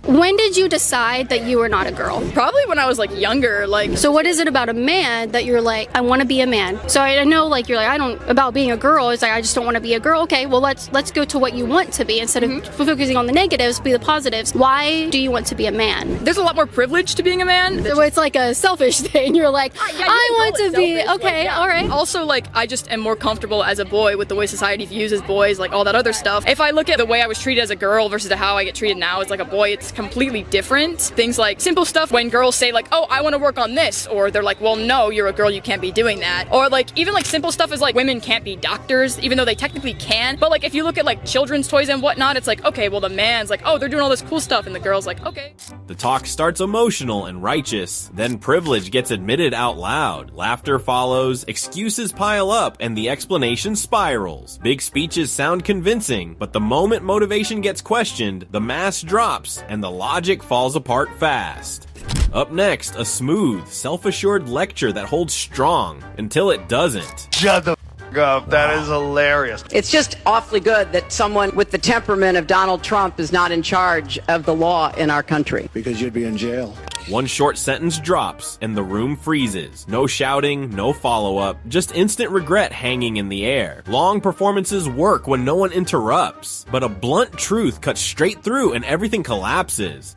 Speaker 7: When did you decide that you were not a girl?
Speaker 6: Probably when I was like younger, like.
Speaker 7: So what is it about a man that you're like, I want to be a man? So I know like you're like, about being a girl, it's like, I just don't want to be a girl. Okay, well let's go to what you want to be instead of focusing on the negatives, be the positives. Why do you want to be a man?
Speaker 6: There's a lot more privilege to being a man.
Speaker 7: So it's like a selfish thing. You're like, I want to be, okay,
Speaker 6: like,
Speaker 7: all right.
Speaker 6: Also, like, I just am more comfortable as a boy with the way society views as boys, like all that other stuff. If I look at the way I was treated as a girl versus how I get treated now as like a boy, it's completely different. Things like simple stuff when girls say like, oh, I want to work on this, or they're like, well, no, you're a girl, you can't be doing that. Or like even like simple stuff is like women can't be doctors, even though they technically can. But like if you look at like children's toys and whatnot, it's like, okay, well the man's like, oh, they're doing all this cool stuff, and the girl's like, okay.
Speaker 2: The talk starts emotional and righteous, then privilege gets admitted out loud. Laughter follows, excuses pile up, and the explanation spirals. Big speeches sound convincing, but the moment motivation gets questioned, the mask drops and the logic falls apart fast. Up next, a smooth, self-assured lecture that holds strong until it doesn't.
Speaker 18: Shut the f*** up. That is hilarious.
Speaker 5: It's just awfully good that someone with the temperament of Donald Trump is not in charge of the law in our country.
Speaker 18: Because you'd be in jail.
Speaker 2: One short sentence drops, and the room freezes. No shouting, no follow-up, just instant regret hanging in the air. Long performances work when no one interrupts, but a blunt truth cuts straight through and everything collapses.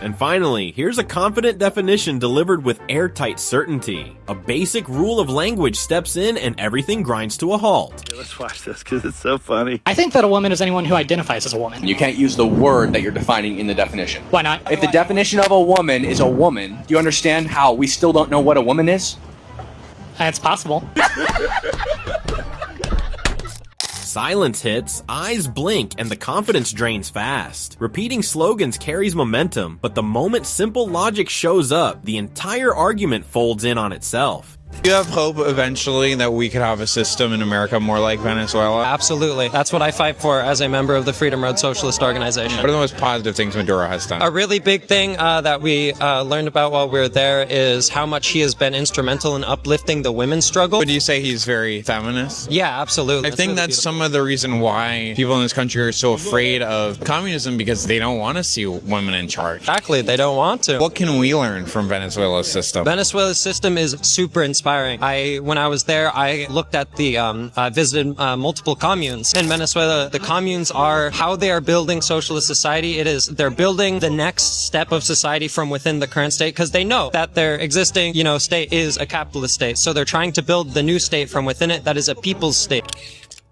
Speaker 2: And finally, here's a confident definition delivered with airtight certainty. A basic rule of language steps in and everything grinds to a halt.
Speaker 18: Let's watch this because it's so funny.
Speaker 8: I think that a woman is anyone who identifies as a woman.
Speaker 9: You can't use the word that you're defining in the definition.
Speaker 8: Why not?
Speaker 9: If the definition of a woman is a woman, do you understand how we still don't know what a woman is?
Speaker 8: It's possible.
Speaker 2: Silence hits, eyes blink, and the confidence drains fast. Repeating slogans carries momentum, but the moment simple logic shows up, the entire argument folds in on itself.
Speaker 10: Do you have hope eventually that we could have a system in America more like Venezuela?
Speaker 11: Absolutely. That's what I fight for as a member of the Freedom Road Socialist Organization.
Speaker 10: What are the most positive things Maduro has done?
Speaker 11: A really big thing that we learned about while we were there is how much he has been instrumental in uplifting the women's struggle.
Speaker 10: Would you say he's very feminist?
Speaker 11: Yeah, absolutely.
Speaker 10: I think that's some of the reason why people in this country are so afraid of communism, because they don't want to see women in charge.
Speaker 11: Exactly, they don't want to.
Speaker 10: What can we learn from Venezuela's system?
Speaker 11: Venezuela's system is super inspiring. When I was there, I looked at visited multiple communes. In Venezuela, the communes are how they are building socialist society. They're building the next step of society from within the current state, because they know that their existing, state is a capitalist state. So they're trying to build the new state from within it that is a people's state.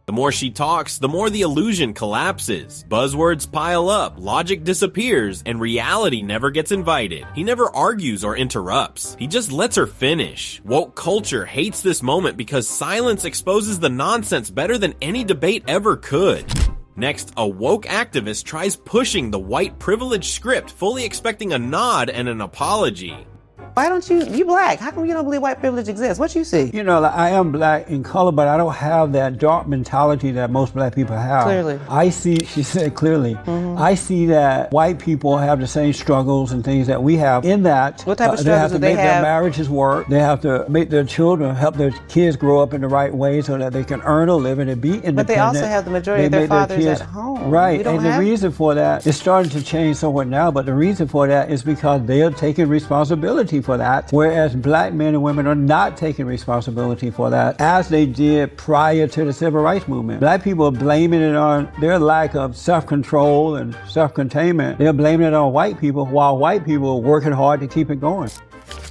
Speaker 2: The more she talks, the more the illusion collapses. Buzzwords pile up, logic disappears, and reality never gets invited. He never argues or interrupts. He just lets her finish. Woke culture hates this moment because silence exposes the nonsense better than any debate ever could. Next, a woke activist tries pushing the white privilege script, fully expecting a nod and an apology.
Speaker 13: Why don't you black? How come you don't believe white privilege exists? What you see?
Speaker 24: I am black in color, but I don't have that dark mentality that most black people have.
Speaker 13: Clearly.
Speaker 24: I see, she said clearly, I see that white people have the same struggles and things that we have, in that
Speaker 13: what type of
Speaker 24: they have
Speaker 13: struggles
Speaker 24: to
Speaker 13: do they
Speaker 24: make their
Speaker 13: have?
Speaker 24: marriages work. They have to make their children, help their kids grow up in the right way so that they can earn a living and be independent.
Speaker 13: But they also have the majority of their fathers at home.
Speaker 24: Right, and the reason for that is starting to change somewhat now, but the reason for that is because they are taking responsibility for that, whereas black men and women are not taking responsibility for that, as they did prior to the civil rights movement. Black people are blaming it on their lack of self-control and self-containment. They're blaming it on white people, while white people are working hard to keep it going.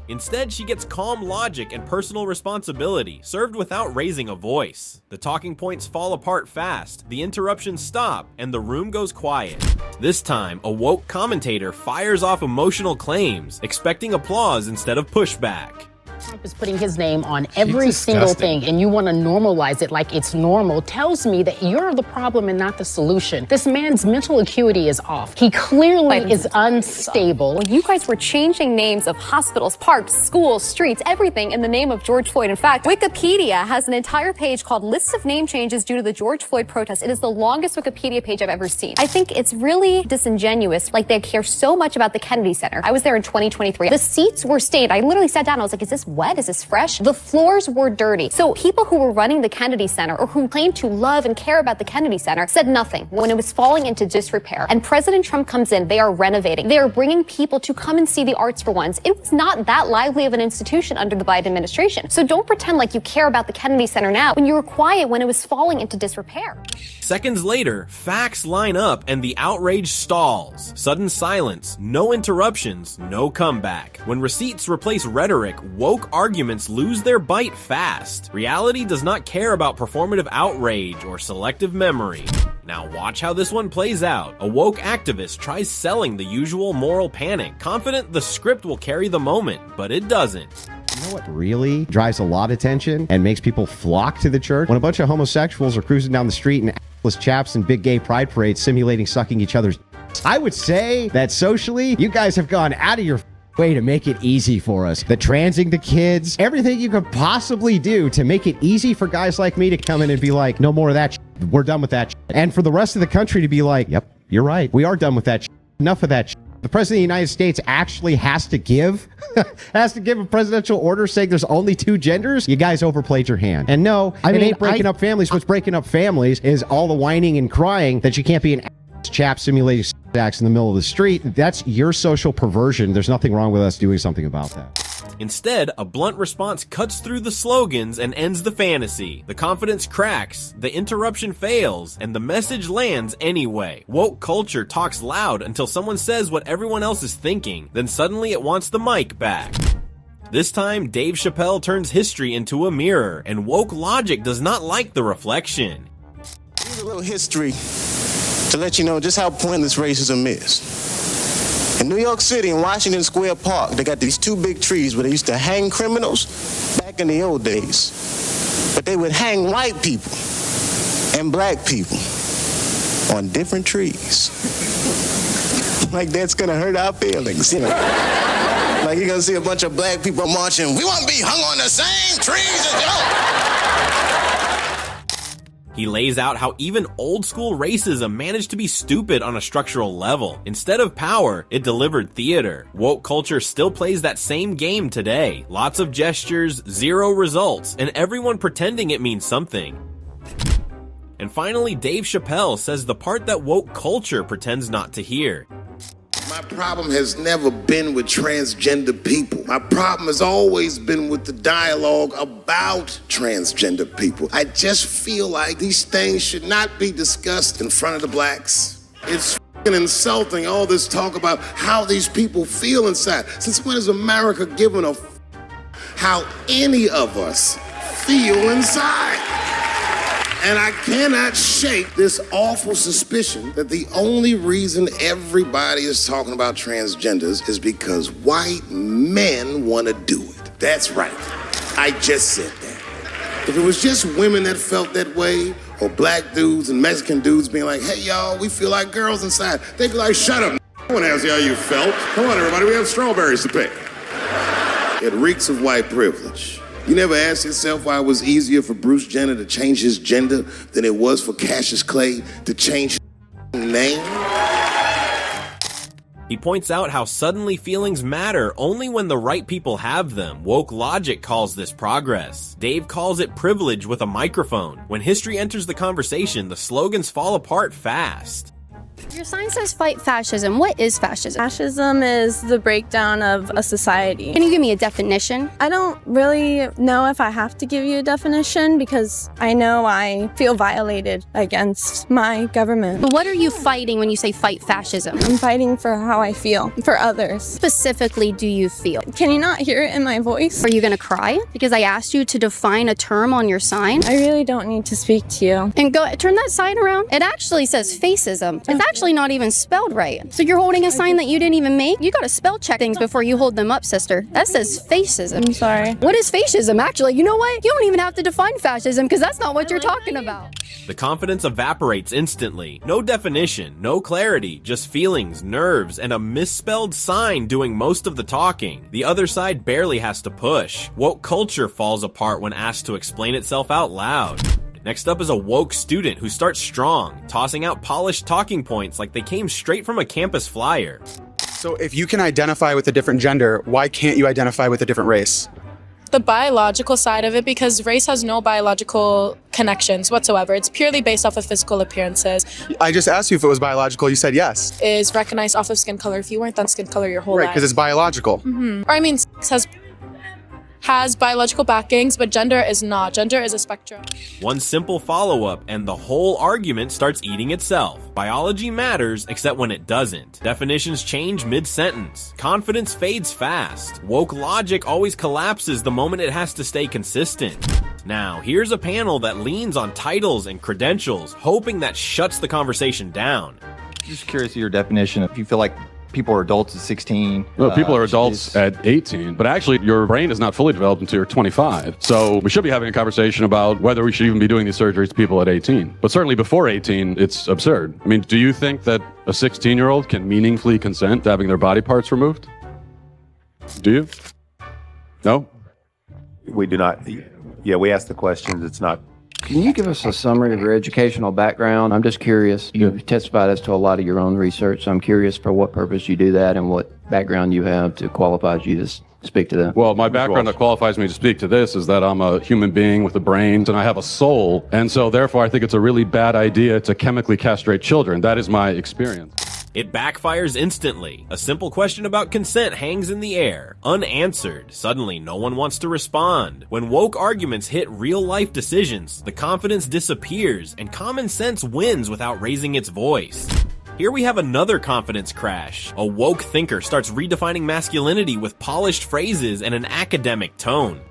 Speaker 2: Instead, she gets calm logic and personal responsibility, served without raising a voice. The talking points fall apart fast, the interruptions stop, and the room goes quiet. This time, a woke commentator fires off emotional claims, expecting applause instead of pushback.
Speaker 14: Trump is putting his name on every single thing, and you want to normalize it like it's normal, tells me that you're the problem and not the solution. This man's mental acuity is off. He clearly is unstable.
Speaker 15: You guys were changing names of hospitals, parks, schools, streets, everything in the name of George Floyd. In fact, Wikipedia has an entire page called Lists of Name Changes Due to the George Floyd Protest. It is the longest Wikipedia page I've ever seen. I think it's really disingenuous. Like, they care so much about the Kennedy Center. I was there in 2023. The seats were stained. I literally sat down. I was like, is this wet? Is this fresh? The floors were dirty. So people who were running the Kennedy Center, or who claimed to love and care about the Kennedy Center, said nothing when it was falling into disrepair. And President Trump comes in, they are renovating. They are bringing people to come and see the arts for once. It was not that lively of an institution under the Biden administration. So don't pretend like you care about the Kennedy Center now when you were quiet when it was falling into disrepair.
Speaker 2: Seconds later, facts line up and the outrage stalls. Sudden silence, no interruptions, no comeback. When receipts replace rhetoric, woke arguments lose their bite fast. Reality does not care about performative outrage or selective memory. Now watch how this one plays out. A woke activist tries selling the usual moral panic, confident the script will carry the moment, but it doesn't.
Speaker 26: You know what really drives a lot of attention and makes people flock to the church? When a bunch of homosexuals are cruising down the street in assless chaps and big gay pride parades simulating sucking each other's. I would say that socially, you guys have gone out of your way to make it easy for us. The transing the kids, everything you could possibly do to make it easy for guys like me to come in and be like, no more of that. We're done with that. And for the rest of the country to be like, yep, you're right. We are done with that. Enough of that. The president of the United States actually has to give a presidential order saying there's only two genders. You guys overplayed your hand. And no, it ain't breaking up families. What's breaking up families is all the whining and crying that you can't be an chap simulating sex in the middle of the street. That's your social perversion. There's nothing wrong with us doing something about that.
Speaker 2: Instead, a blunt response cuts through the slogans and ends the fantasy. The confidence cracks, the interruption fails, and the message lands anyway. Woke culture talks loud until someone says what everyone else is thinking, then suddenly it wants the mic back. This time, Dave Chappelle turns history into a mirror, and woke logic does not like the reflection.
Speaker 27: Here's a little history to let you know just how pointless racism is. In New York City, in Washington Square Park, they got these two big trees where they used to hang criminals back in the old days. But they would hang white people and black people on different trees. Like that's gonna hurt our feelings, you know. Like you're gonna see a bunch of black people marching, we want to be hung on the same trees as y'all.
Speaker 2: He lays out how even old school racism managed to be stupid on a structural level. Instead of power, it delivered theater. Woke culture still plays that same game today. Lots of gestures, zero results, and everyone pretending it means something. And finally, Dave Chappelle says the part that woke culture pretends not to hear.
Speaker 3: My problem has never been with transgender people. My problem has always been with the dialogue about transgender people. I just feel like these things should not be discussed in front of the blacks. It's f***ing insulting, all this talk about how these people feel inside. Since when has America given a f*** how any of us feel inside? And I cannot shake this awful suspicion that the only reason everybody is talking about transgenders is because white men want to do it. That's right. I just said that. If it was just women that felt that way, or black dudes and Mexican dudes being like, hey, y'all, we feel like girls inside, they'd be like, shut up. No one asks you how you felt. Come on, everybody, we have strawberries to pick. It reeks of white privilege. You never asked yourself why it was easier for Bruce Jenner to change his gender than it was for Cassius Clay to change his name?
Speaker 2: He points out how suddenly feelings matter only when the right people have them. Woke logic calls this progress. Dave calls it privilege with a microphone. When history enters the conversation, the slogans fall apart fast.
Speaker 7: Your sign says fight fascism. What is fascism?
Speaker 12: Fascism is the breakdown of a society.
Speaker 7: Can you give me a definition?
Speaker 12: I don't really know if I have to give you a definition because I know I feel violated against my government.
Speaker 7: But what are you fighting when you say fight fascism?
Speaker 12: I'm fighting for how I feel, for others.
Speaker 7: Specifically, do you feel?
Speaker 12: Can you not hear it in my voice?
Speaker 7: Are you gonna cry? Because I asked you to define a term on your sign?
Speaker 12: I really don't need to speak to you.
Speaker 7: And go turn that sign around. It actually says fascism. It's actually not even spelled right. So you're holding a sign that you didn't even make? You gotta spell check things before you hold them up, sister. That says fascism.
Speaker 12: I'm sorry.
Speaker 7: What is fascism? Actually, you know what? You don't even have to define fascism because that's not what you're talking about.
Speaker 2: The confidence evaporates instantly. No definition, no clarity, just feelings, nerves, and a misspelled sign doing most of the talking. The other side barely has to push. Woke culture falls apart when asked to explain itself out loud. Next up is a woke student who starts strong, tossing out polished talking points like they came straight from a campus flyer.
Speaker 9: So if you can identify with a different gender, why can't you identify with a different race?
Speaker 12: The biological side of it, because race has no biological connections whatsoever. It's purely based off of physical appearances.
Speaker 9: I just asked you if it was biological. You said yes.
Speaker 12: Is recognized off of skin color. If you weren't that skin color your whole
Speaker 9: Right,
Speaker 12: life.
Speaker 9: because it's biological.
Speaker 12: Or I mean, sex has biological backings, but gender is not. Gender is a spectrum.
Speaker 2: One simple follow-up and the whole argument starts eating itself. Biology matters, except when it doesn't. Definitions change mid-sentence. Confidence fades fast. Woke logic always collapses the moment it has to stay consistent. Now, here's a panel that leans on titles and credentials, hoping that shuts the conversation down.
Speaker 16: Just curious of your definition. If you feel like people are adults at 16.
Speaker 23: No, people are adults at 18, but actually your brain is not fully developed until you're 25. So we should be having a conversation about whether we should even be doing these surgeries to people at 18. But certainly before 18, it's absurd. I mean, do you think that a 16-year-old can meaningfully consent to having their body parts removed? Do you? No?
Speaker 17: We do not. Yeah, we ask the questions. It's not.
Speaker 19: Can you give us a summary of your educational background? I'm just curious. You've testified as to a lot of your own research, so I'm curious for what purpose you do that and what background you have to qualify you to speak to that.
Speaker 23: Well, my background that qualifies me to speak to this is that I'm a human being with a brain and I have a soul. And so therefore, I think it's a really bad idea to chemically castrate children. That is my experience.
Speaker 2: It backfires instantly. A simple question about consent hangs in the air, unanswered. Suddenly, no one wants to respond. When woke arguments hit real-life decisions, the confidence disappears, and common sense wins without raising its voice. Here we have another confidence crash. A woke thinker starts redefining masculinity with polished phrases and an academic tone.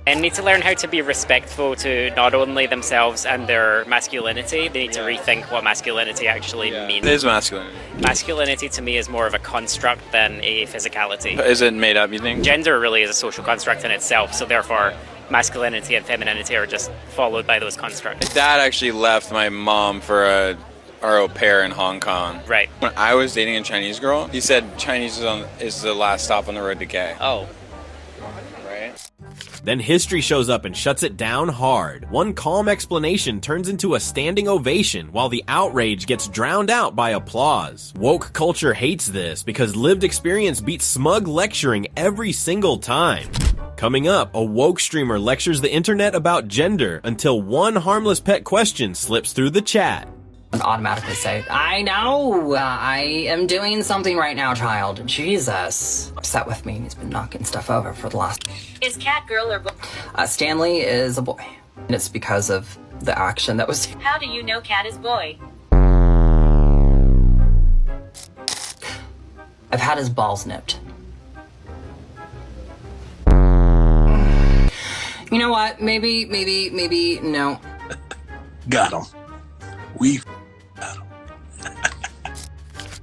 Speaker 20: And need to learn how to be respectful to not only themselves and their masculinity, they need to rethink what masculinity actually means.
Speaker 10: It is masculinity.
Speaker 20: Masculinity to me is more of a construct than a physicality.
Speaker 10: Is it made up, you think?
Speaker 20: Gender really is a social construct in itself, so therefore masculinity and femininity are just followed by those constructs.
Speaker 10: My dad actually left my mom for a our au pair in Hong Kong.
Speaker 20: Right.
Speaker 10: When I was dating a Chinese girl, he said Chinese is the last stop on the road to gay.
Speaker 20: Oh.
Speaker 2: Then history shows up and shuts it down hard. One calm explanation turns into a standing ovation while the outrage gets drowned out by applause. Woke culture hates this because lived experience beats smug lecturing every single time. Coming up, a woke streamer lectures the internet about gender until one harmless pet question slips through the chat.
Speaker 1: Automatically say, I know, I am doing something right now, child. Jesus. Upset with me, and he's been knocking stuff over for the last...
Speaker 4: Is cat girl or boy?
Speaker 1: Stanley is a boy. And it's because of the action that was...
Speaker 4: How do you know cat is boy?
Speaker 1: I've had his balls nipped. You know what? Maybe, no.
Speaker 5: Got him. We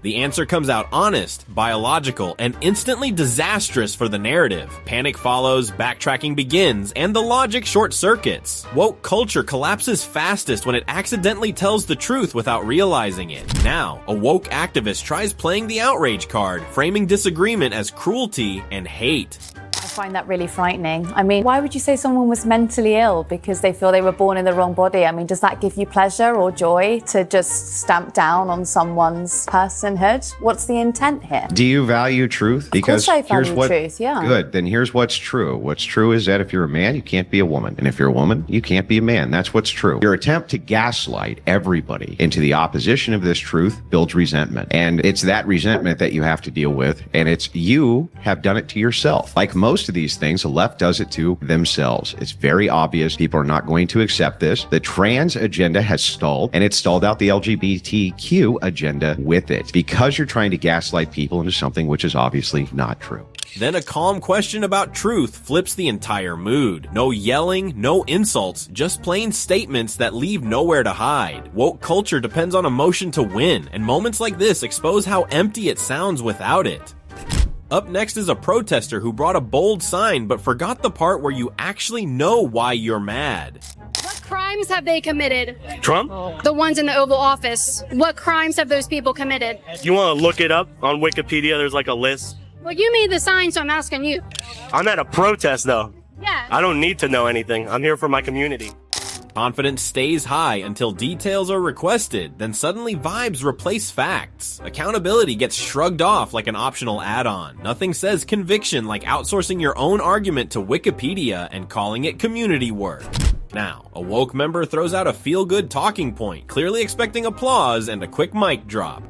Speaker 2: The answer comes out honest, biological, and instantly disastrous for the narrative. Panic follows, backtracking begins, and the logic short circuits. Woke culture collapses fastest when it accidentally tells the truth without realizing it. Now, a woke activist tries playing the outrage card, framing disagreement as cruelty and hate.
Speaker 6: I find that really frightening. I mean, why would you say someone was mentally ill because they feel they were born in the wrong body? I mean, does that give you pleasure or joy to just stamp down on someone's personhood? What's the intent here?
Speaker 26: Do you value truth? Because
Speaker 6: of course I value truth, yeah.
Speaker 26: Good. Then here's what's true. What's true is that if you're a man, you can't be a woman. And if you're a woman, you can't be a man. That's what's true. Your attempt to gaslight everybody into the opposition of this truth builds resentment. And it's that resentment that you have to deal with. And it's you have done it to yourself. Like most of these things, the left does it to themselves. It's very obvious. People are not going to accept this. The trans agenda has stalled, and it's stalled out the LGBTQ agenda with it because you're trying to gaslight people into something which is obviously not true.
Speaker 2: Then a calm question about truth flips the entire mood. No yelling, no insults, just plain statements that leave nowhere to hide. Woke culture depends on emotion to win, and moments like this expose how empty it sounds without it. Up next is a protester who brought a bold sign but forgot the part where you actually know why you're mad.
Speaker 7: What crimes have they committed?
Speaker 18: Trump?
Speaker 7: The ones in the Oval Office. What crimes have those people committed?
Speaker 18: You want to look it up on Wikipedia? There's like a list.
Speaker 7: Well, you made the sign, so I'm asking you.
Speaker 18: I'm at a protest, though.
Speaker 7: Yeah.
Speaker 18: I don't need to know anything. I'm here for my community.
Speaker 2: Confidence stays high until details are requested, then suddenly vibes replace facts. Accountability gets shrugged off like an optional add-on. Nothing says conviction like outsourcing your own argument to Wikipedia and calling it community work. Now, a woke member throws out a feel-good talking point, clearly expecting applause and a quick mic drop.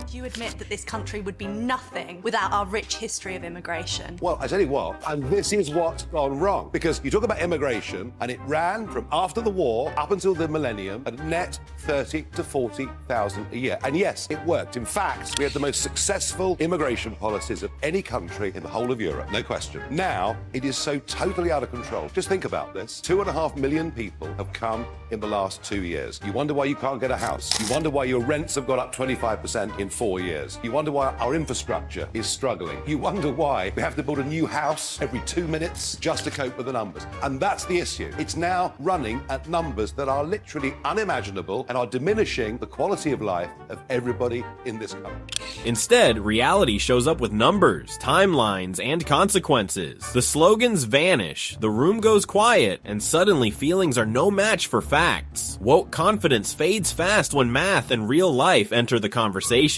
Speaker 21: Do you admit that this country would be nothing without our rich history of immigration?
Speaker 22: Well, I tell you what, and this is what's gone wrong. Because you talk about immigration, and it ran from after the war up until the millennium at net 30 to 40,000 a year. And yes, it worked. In fact, we had the most successful immigration policies of any country in the whole of Europe, no question. Now, it is so totally out of control. Just think about this. 2.5 million people have come in the last 2 years. You wonder why you can't get a house. You wonder why your rents have gone up 25% in 4 years. You wonder why our infrastructure is struggling. You wonder why we have to build a new house every 2 minutes just to cope with the numbers. And that's the issue. It's now running at numbers that are literally unimaginable and are diminishing the quality of life of everybody in this country.
Speaker 2: Instead, reality shows up with numbers, timelines, and consequences. The slogans vanish, the room goes quiet, and suddenly feelings are no match for facts. Woke confidence fades fast when math and real life enter the conversation.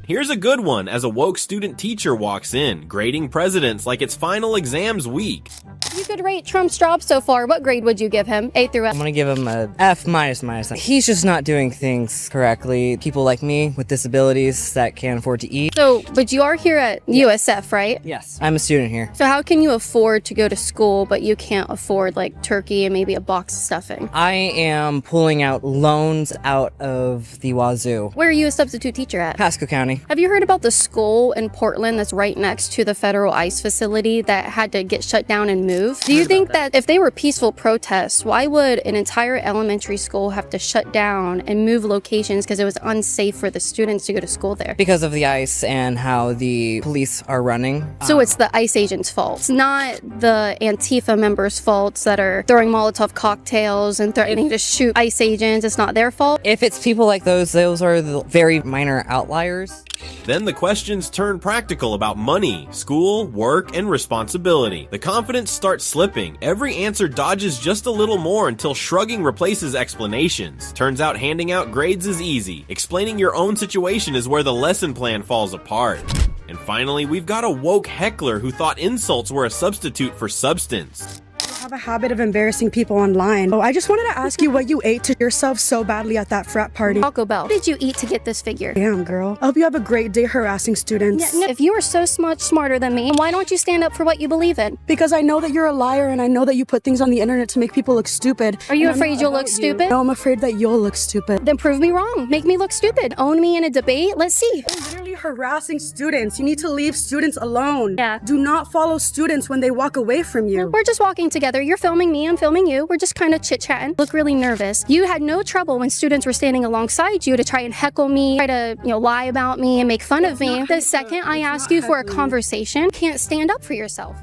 Speaker 2: Here's a good one as a woke student teacher walks in, grading presidents like it's final exams week.
Speaker 7: You could rate Trump's job so far. What grade would you give him? A through F?
Speaker 25: I'm gonna give him a F minus. He's just not doing things correctly. People like me with disabilities that can't afford to eat.
Speaker 7: So, but you are here at USF, right?
Speaker 25: Yes. I'm a student here.
Speaker 7: So how can you afford to go to school, but you can't afford like turkey and maybe a box of stuffing?
Speaker 25: I am pulling out loans out of the wazoo.
Speaker 7: Where are you a substitute teacher at?
Speaker 25: Pasco County.
Speaker 7: Have you heard about the school in Portland that's right next to the federal ICE facility that had to get shut down and moved? move. Do you think that if they were peaceful protests, why would an entire elementary school have to shut down and move locations because it was unsafe for the students to go to school there?
Speaker 25: Because of the ICE and how the police are running.
Speaker 7: So it's the ICE agents' fault. It's not the Antifa members' faults that are throwing Molotov cocktails and threatening to shoot ICE agents. It's not their fault.
Speaker 25: If it's people like those are the very minor outliers.
Speaker 2: Then the questions turn practical about money, school, work, and responsibility. The confidence starts slipping. Every answer dodges just a little more until shrugging replaces explanations. Turns out handing out grades is easy. Explaining your own situation is where the lesson plan falls apart. And finally, we've got a woke heckler who thought insults were a substitute for substance.
Speaker 8: Have a habit of embarrassing people online. Oh, I just wanted to ask you what you ate to yourself so badly at that frat party.
Speaker 7: Taco Bell. What did you eat to get this figure?
Speaker 8: Damn, girl. I hope you have a great day harassing students.
Speaker 7: Yeah, no, if you are so much smarter than me, why don't you stand up for what you believe in?
Speaker 8: Because I know that you're a liar and I know that you put things on the internet to make people look stupid.
Speaker 7: Are you afraid you'll look stupid?
Speaker 8: No, I'm afraid that you'll look stupid.
Speaker 7: Then prove me wrong. Make me look stupid. Own me in a debate. Let's see.
Speaker 8: You're literally harassing students. You need to leave students alone.
Speaker 7: Yeah.
Speaker 8: Do not follow students when they walk away from you.
Speaker 7: We're just walking together. You're filming me. I'm filming you. We're just kind of chit-chatting. Look really nervous. You had no trouble when students were standing alongside you to try and heckle me, try to, lie about me and make fun of me. The second I ask you for a conversation, you can't stand up for yourself.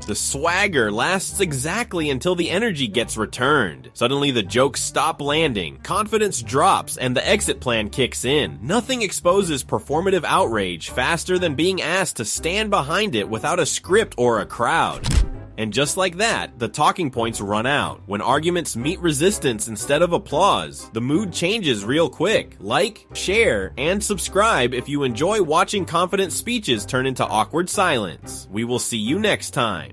Speaker 2: The swagger lasts exactly until the energy gets returned. Suddenly the jokes stop landing, confidence drops, and the exit plan kicks in. Nothing exposes performative outrage faster than being asked to stand behind it without a script or a crowd. And just like that, the talking points run out. When arguments meet resistance instead of applause, the mood changes real quick. Like, share, and subscribe if you enjoy watching confident speeches turn into awkward silence. We will see you next time.